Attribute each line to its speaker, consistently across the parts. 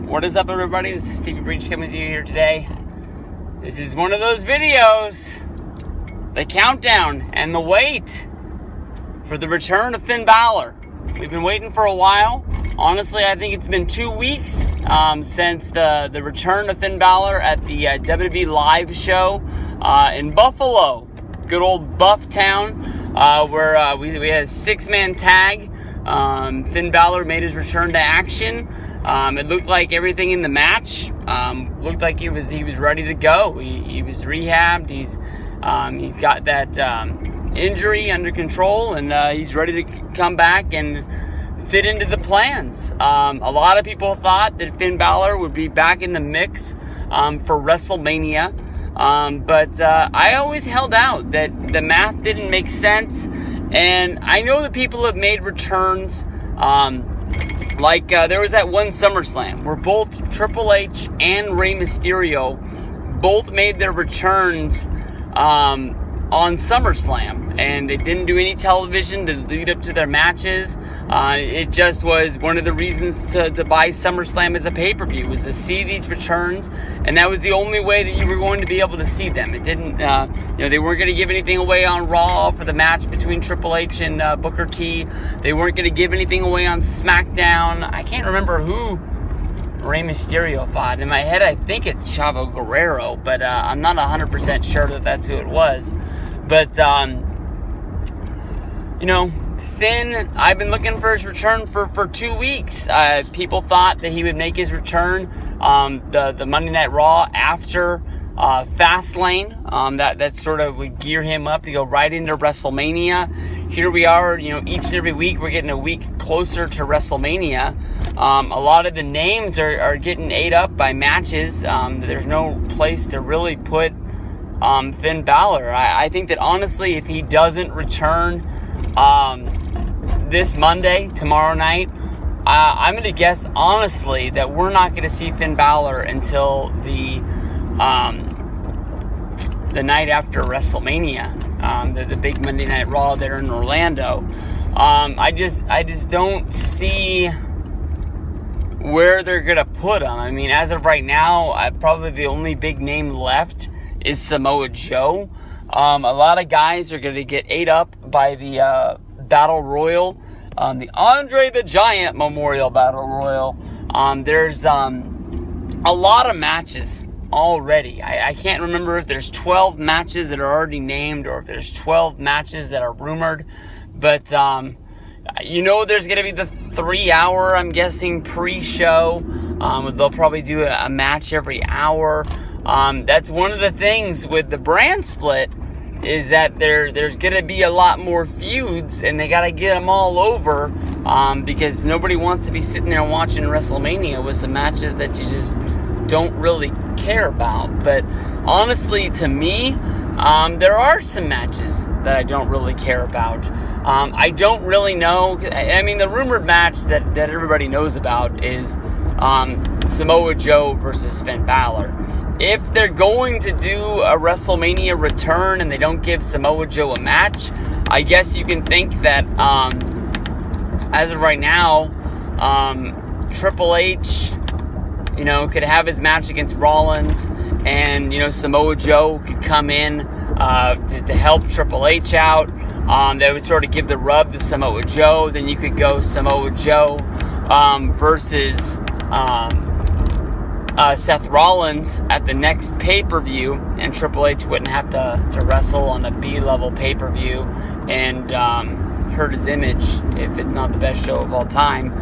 Speaker 1: What is up, everybody? This is Stevie Breach coming to you here today. This is one of those videos, the countdown and the wait for the return of Finn Balor. We've been waiting for a while. Honestly, I think it's been 2 weeks since the return of Finn Balor at the WWE live show in Buffalo, good old Buff Town, where we had a 6-man tag. Finn Balor made his return to action. It looked like everything in the match looked like he was ready to go. He was rehabbed. He's got that injury under control, and he's ready to come back and fit into the plans. A lot of people thought that Finn Balor would be back in the mix for WrestleMania, but I always held out that the math didn't make sense. And I know that people have made returns. There was that one SummerSlam where both Triple H and Rey Mysterio both made their returns on SummerSlam, and they didn't do any television to lead up to their matches. It just was one of the reasons to buy SummerSlam as a pay-per-view, was to see these returns, and that was the only way that you were going to be able to see them. It didn't, they weren't going to give anything away on Raw for the match between Triple H and Booker T. They weren't going to give anything away on SmackDown. I can't remember who Rey Mysterio fought. In my head, I think it's Chavo Guerrero, but I'm not 100% sure that that's who it was. But, Finn, I've been looking for his return for 2 weeks. People thought that he would make his return the Monday Night Raw after Fastlane. That sort of would gear him up to go right into WrestleMania. Here we are, each and every week we're getting a week closer to WrestleMania. A lot of the names are getting ate up by matches. There's no place to really put Finn Balor. I think that honestly, if he doesn't return this Monday, tomorrow night, I'm going to guess honestly that we're not going to see Finn Balor until the night after WrestleMania, the big Monday Night Raw there in Orlando. I just don't see where they're going to put him. I mean, as of right now, probably the only big name left is Samoa Joe. A lot of guys are going to get ate up by the Battle Royal, the Andre the Giant Memorial Battle Royal. There's a lot of matches already. I can't remember if there's 12 matches that are already named or if there's 12 matches that are rumored. But, there's going to be the 3-hour, I'm guessing, pre-show. They'll probably do a match every hour. That's one of the things with the brand split, is that there's going to be a lot more feuds, and they got to get them all over, because nobody wants to be sitting there watching WrestleMania with some matches that you just don't really care about. But honestly, to me, there are some matches that I don't really care about. I don't really know. I mean, the rumored match that everybody knows about is Samoa Joe versus Finn Balor. If they're going to do a WrestleMania return and they don't give Samoa Joe a match, I guess you can think that as of right now, Triple H, could have his match against Rollins, and Samoa Joe could come in to help Triple H out. That would sort of give the rub to Samoa Joe. Then you could go Samoa Joe versus Seth Rollins at the next pay-per-view, and Triple H wouldn't have to wrestle on a B-level pay-per-view and hurt his image if it's not the best show of all time.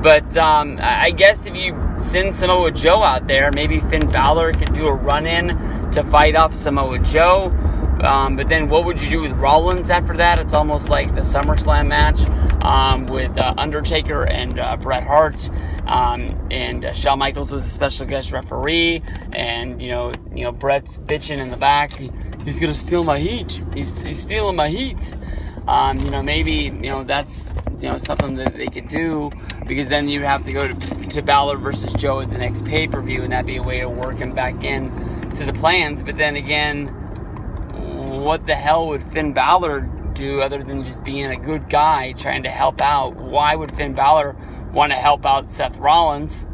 Speaker 1: But I guess if you send Samoa Joe out there, maybe Finn Balor could do a run-in to fight off Samoa Joe. But then what would you do with Rollins after that? It's almost like the SummerSlam match with Undertaker and Bret Hart, and Shawn Michaels was a special guest referee, and Bret's bitching in the back. He's gonna steal my heat. He's stealing my heat. Maybe that's something that they could do, because then you have to go to Balor versus Joe at the next pay-per-view, and that'd be a way of working back in to the plans. But then again, what the hell would Finn Balor do other than just being a good guy trying to help out? Why would Finn Balor want to help out Seth Rollins,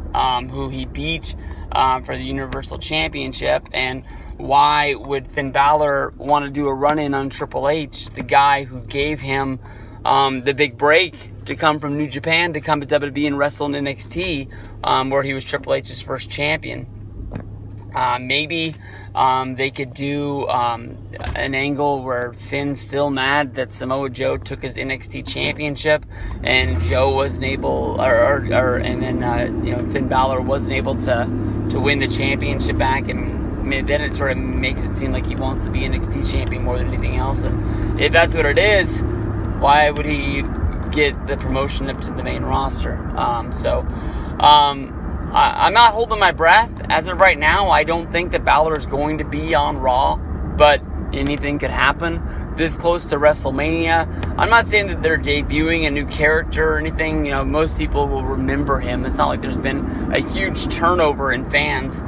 Speaker 1: who he beat for the Universal Championship, and why would Finn Balor want to do a run-in on Triple H, the guy who gave him the big break to come from New Japan to come to WWE and wrestle in NXT, where he was Triple H's first champion. Maybe they could do an angle where Finn's still mad that Samoa Joe took his NXT championship and Joe wasn't able, Finn Balor wasn't able to win the championship back, and then it sort of makes it seem like he wants to be NXT champion more than anything else. And if that's what it is, why would he get the promotion up to the main roster? I'm not holding my breath. As of right now, I don't think that Balor is going to be on Raw, but anything could happen this close to WrestleMania. I'm not saying that they're debuting a new character or anything. You know, most people will remember him. It's not like there's been a huge turnover in fans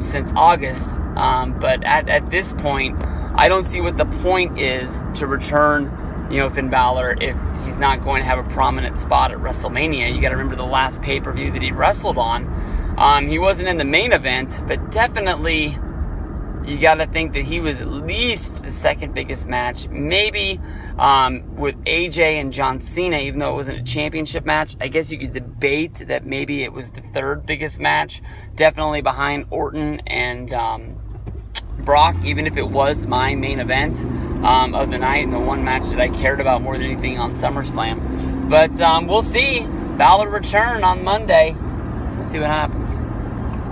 Speaker 1: since August. But at this point, I don't see what the point is to return, Finn Balor if he's not going to have a prominent spot at WrestleMania. You got to remember the last pay-per-view that he wrestled on. He wasn't in the main event, but definitely you got to think that he was at least the second biggest match. Maybe with AJ and John Cena, even though it wasn't a championship match. I guess you could debate that maybe it was the third biggest match. Definitely behind Orton and Brock, even if it was my main event of the night and the one match that I cared about more than anything on SummerSlam. But we'll see. Balor return on Monday. Let's see what happens.